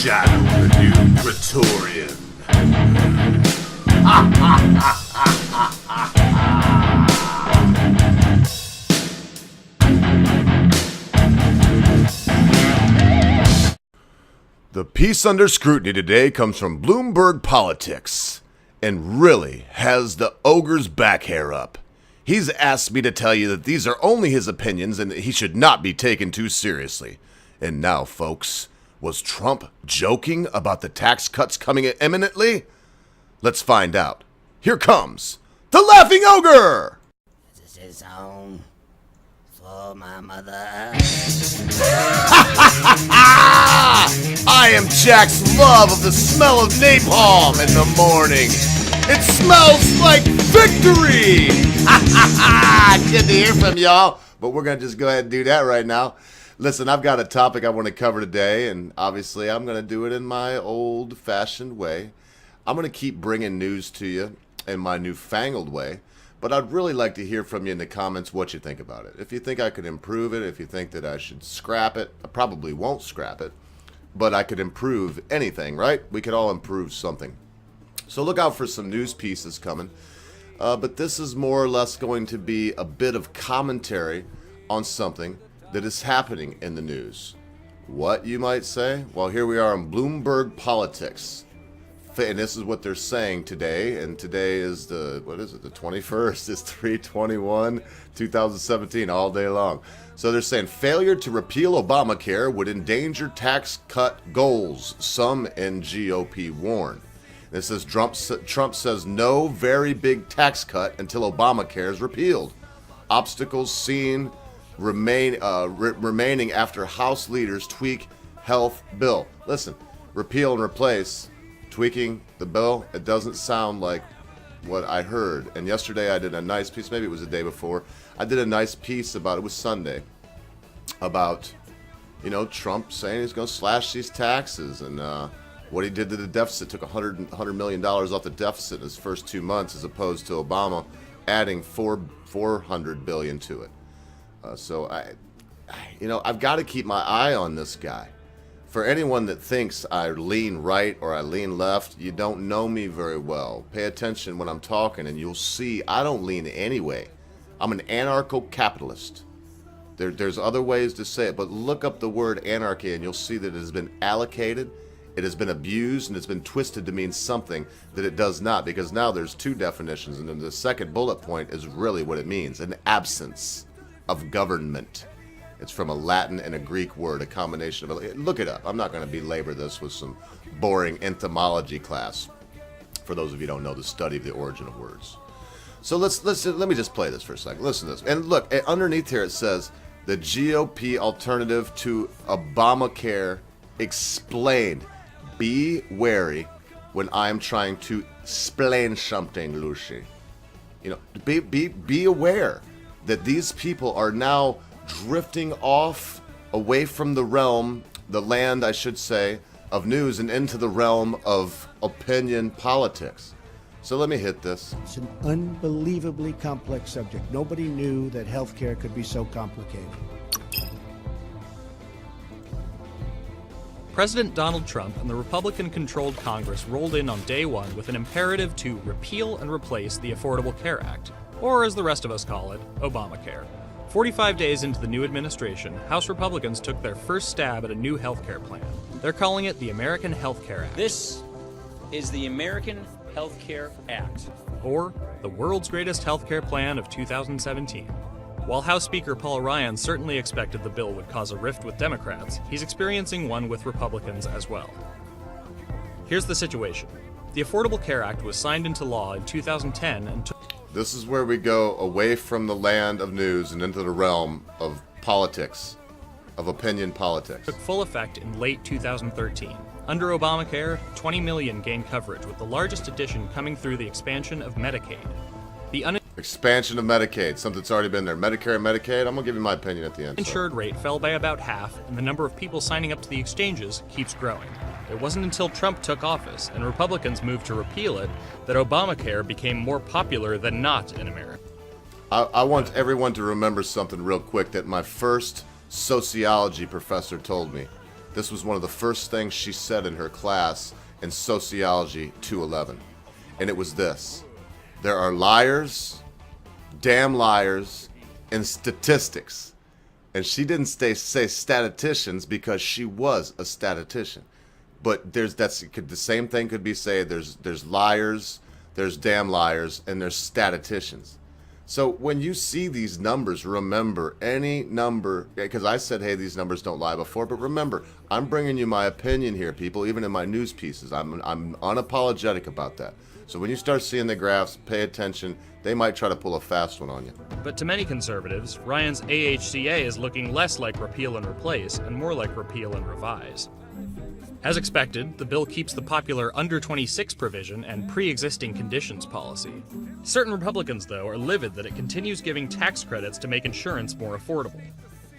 Shadow the new Praetorian. The piece under scrutiny today comes from Bloomberg Politics and really has the ogre's back hair up. He's asked me to tell you that these are only his opinions and that he should not be taken too seriously. And now, folks, was Trump joking about the tax cuts coming imminently? Let's find out. Here comes the Laughing Ogre! This is home for my mother. I am Jack's love of the smell of napalm in the morning. It smells like victory! Good to hear from y'all, but we're going to just go ahead and do that right now. Listen, I've got a topic I want to cover today, and obviously I'm going to do it in my old-fashioned way. I'm going to keep bringing news to you in my newfangled way, but I'd really like to hear from you in the comments what you think about it. If you think I could improve it, if you think that I should scrap it, I probably won't scrap it, but I could improve anything, right? We could all improve something. So look out for some news pieces coming, but this is more or less going to be a bit of commentary on something that is happening in the news. What, you might say? Well, here we are on Bloomberg Politics. And this is what they're saying today. And today is the 21st. It's 3/21/2017, all day long. So they're saying failure to repeal Obamacare would endanger tax cut goals, some in GOP warn. And it says Trump says no very big tax cut until Obamacare is repealed. Obstacles seen remaining after House leaders tweak health bill. Listen, repeal and replace, tweaking the bill, it doesn't sound like what I heard. And yesterday I did a nice piece, maybe it was the day before, I did a nice piece about, it was Sunday, about, Trump saying he's going to slash these taxes and what he did to the deficit, took $100 million off the deficit in his first 2 months as opposed to Obama adding $400 billion to it. So I've got to keep my eye on this guy. For anyone that thinks I lean right or I lean left, you don't know me very well. Pay attention when I'm talking and you'll see I don't lean anyway. I'm an anarcho-capitalist. There's other ways to say it, but look up the word anarchy and you'll see that it has been allocated, it has been abused, and it's been twisted to mean something that it does not, because now there's two definitions, and then the second bullet point is really what it means, an absence of government. It's from a Latin and a Greek word, a combination of... Look it up. I'm not going to belabor this with some boring entomology class. For those of you who don't know, the study of the origin of words. So let me just play this for a second. Listen to this. And look, underneath here it says, the GOP alternative to Obamacare explained. Be wary when I'm trying to explain something, Lucy. Be aware that these people are now drifting off away from the land, I should say, of news and into the realm of opinion politics. So let me hit this. It's an unbelievably complex subject. Nobody knew that healthcare could be so complicated. President Donald Trump and the Republican-controlled Congress rolled in on day one with an imperative to repeal and replace the Affordable Care Act, or as the rest of us call it, Obamacare. 45 days into the new administration, House Republicans took their first stab at a new healthcare plan. They're calling it the American Health Care Act. This is the American Health Care Act. Or the world's greatest healthcare plan of 2017. While House Speaker Paul Ryan certainly expected the bill would cause a rift with Democrats, he's experiencing one with Republicans as well. Here's the situation. The Affordable Care Act was signed into law in 2010 and took... This is where we go away from the land of news and into the realm of politics, of opinion politics. Took full effect in late 2013. Under Obamacare, 20 million gained coverage, with the largest addition coming through the expansion of Medicaid. Expansion of Medicaid, something that's already been there. Medicare and Medicaid, I'm going to give you my opinion at the end. Insured rate fell by about half, and the number of people signing up to the exchanges keeps growing. It wasn't until Trump took office and Republicans moved to repeal it that Obamacare became more popular than not in America. I want everyone to remember something real quick that my first sociology professor told me. This was one of the first things she said in her class in Sociology 211. And it was this: there are liars, damn liars, and statistics. And she didn't say statisticians because she was a statistician. But the same thing could be said. There's liars, there's damn liars, and there's statisticians. So when you see these numbers, remember any number, because I said, hey, these numbers don't lie before, but remember, I'm bringing you my opinion here, people, even in my news pieces. I'm unapologetic about that. So when you start seeing the graphs, pay attention. They might try to pull a fast one on you. But to many conservatives, Ryan's AHCA is looking less like repeal and replace and more like repeal and revise. As expected, the bill keeps the popular under 26 provision and pre-existing conditions policy. Certain Republicans, though, are livid that it continues giving tax credits to make insurance more affordable,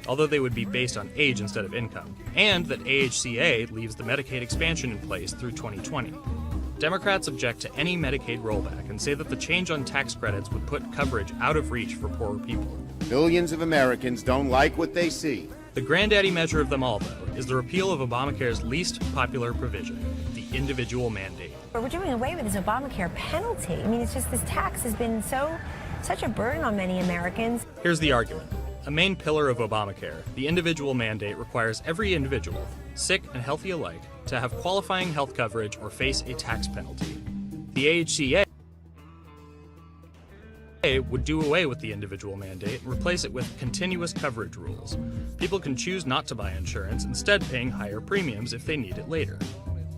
although they would be based on age instead of income, and that AHCA leaves the Medicaid expansion in place through 2020. Democrats object to any Medicaid rollback and say that the change on tax credits would put coverage out of reach for poorer people. Millions of Americans don't like what they see. The granddaddy measure of them all, though, is the repeal of Obamacare's least popular provision, the individual mandate. But we're doing away with this Obamacare penalty. I mean, it's just this tax has been such a burden on many Americans. Here's the argument. A main pillar of Obamacare, the individual mandate requires every individual, sick and healthy alike, to have qualifying health coverage or face a tax penalty. The AHCA would do away with the individual mandate and replace it with continuous coverage rules. People can choose not to buy insurance, instead paying higher premiums if they need it later.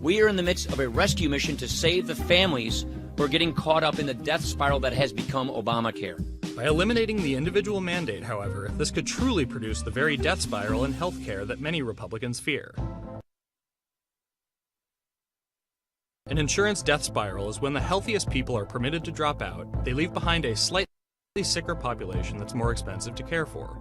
We are in the midst of a rescue mission to save the families who are getting caught up in the death spiral that has become Obamacare. By eliminating the individual mandate, however, this could truly produce the very death spiral in healthcare that many Republicans fear. An insurance death spiral is when the healthiest people are permitted to drop out, they leave behind a slightly sicker population that's more expensive to care for.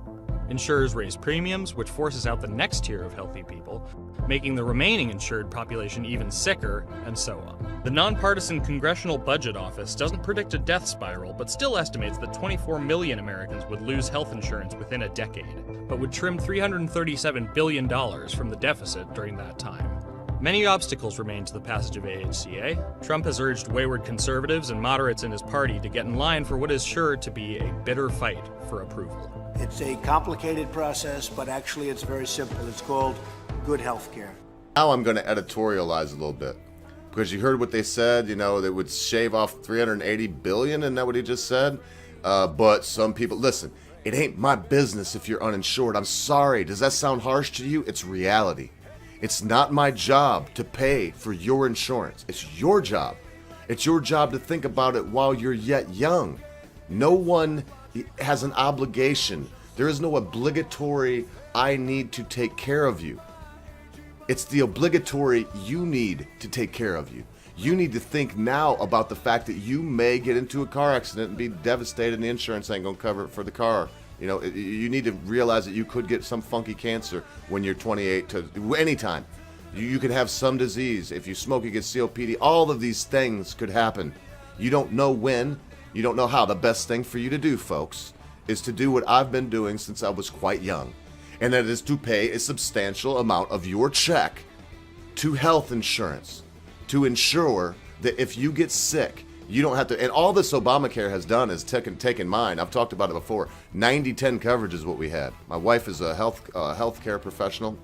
Insurers raise premiums, which forces out the next tier of healthy people, making the remaining insured population even sicker, and so on. The nonpartisan Congressional Budget Office doesn't predict a death spiral, but still estimates that 24 million Americans would lose health insurance within a decade, but would trim $337 billion from the deficit during that time. Many obstacles remain to the passage of AHCA. Trump has urged wayward conservatives and moderates in his party to get in line for what is sure to be a bitter fight for approval. It's a complicated process, but actually it's very simple. It's called good health care. Now I'm going to editorialize a little bit, because you heard what they said, they would shave off $380 billion, isn't that what he just said? But some people, listen, it ain't my business if you're uninsured. I'm sorry. Does that sound harsh to you? It's reality. It's not my job to pay for your insurance. It's your job. It's your job to think about it while you're yet young. No one has an obligation. There is no obligatory, I need to take care of you. It's the obligatory, you need to take care of you. You need to think now about the fact that you may get into a car accident and be devastated and the insurance ain't going to cover it for the car. You need to realize that you could get some funky cancer when you're 28 to anytime. You could have some disease. If you smoke, you get COPD. All of these things could happen. You don't know when. You don't know how. The best thing for you to do, folks, is to do what I've been doing since I was quite young. And that is to pay a substantial amount of your check to health insurance to ensure that if you get sick, you don't have to, and all this Obamacare has done is taken mine. I've talked about it before. 90-10 coverage is what we had. My wife is a healthcare professional.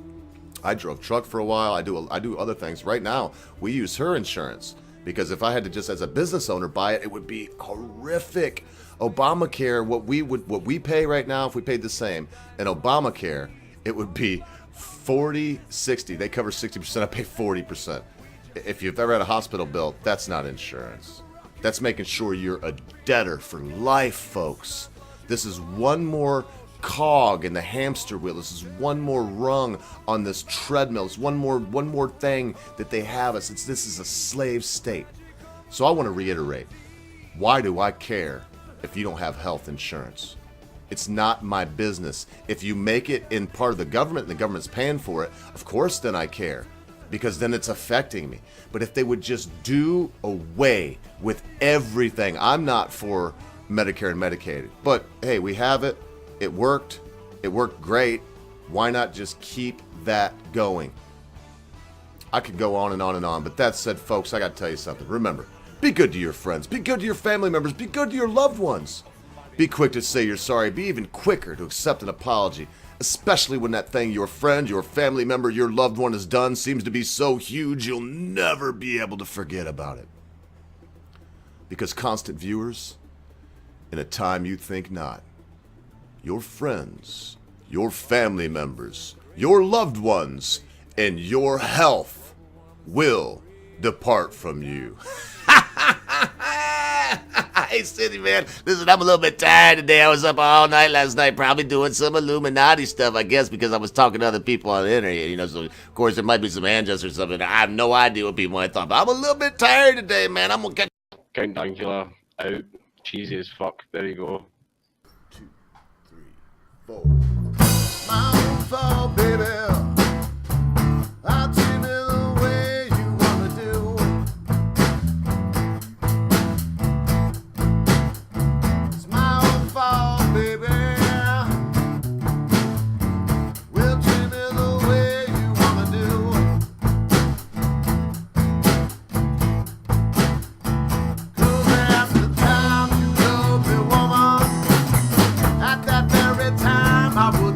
I drove truck for a while. I do other things. Right now, we use her insurance because if I had to just as a business owner buy it, it would be horrific. Obamacare, what we pay right now, if we paid the same, in Obamacare, it would be 40-60. They cover 60%. I pay 40%. If you've ever had a hospital bill, that's not insurance. That's making sure you're a debtor for life, folks. This is one more cog in the hamster wheel. This is one more rung on this treadmill. It's one more thing that they have us. This is a slave state. So I want to reiterate, why do I care if you don't have health insurance? It's not my business. If you make it in part of the government and the government's paying for it, of course then I care, because then it's affecting me. But if they would just do away with everything, I'm not for Medicare and Medicaid, but hey, we have it. It worked great. Why not just keep that going? I could go on and on and on, but that said, folks, I got to tell you something. Remember, be good to your friends. Be good to your family members. Be good to your loved ones. Be quick to say you're sorry. Be even quicker to accept an apology, especially when that thing your friend, your family member, your loved one has done seems to be so huge you'll never be able to forget about it. Because constant viewers, in a time you'd think not, your friends, your family members, your loved ones, and your health will depart from you. Hey, City, man. Listen, I'm a little bit tired today. I was up all night last night probably doing some Illuminati stuff, I guess, because I was talking to other people on the internet, you know, so, of course, there might be some angels or something. I have no idea what people might thought, but I'm a little bit tired today, man. I'm going to catch... Countdown Killer out. Cheesy as fuck. There you go. 2, 3, 4. My own fault, baby. I'll treat me the way you want to do. It's my own fault, baby. We'll treat me the way you want to do. 'Cause at the time you loved me, woman, at that very time I would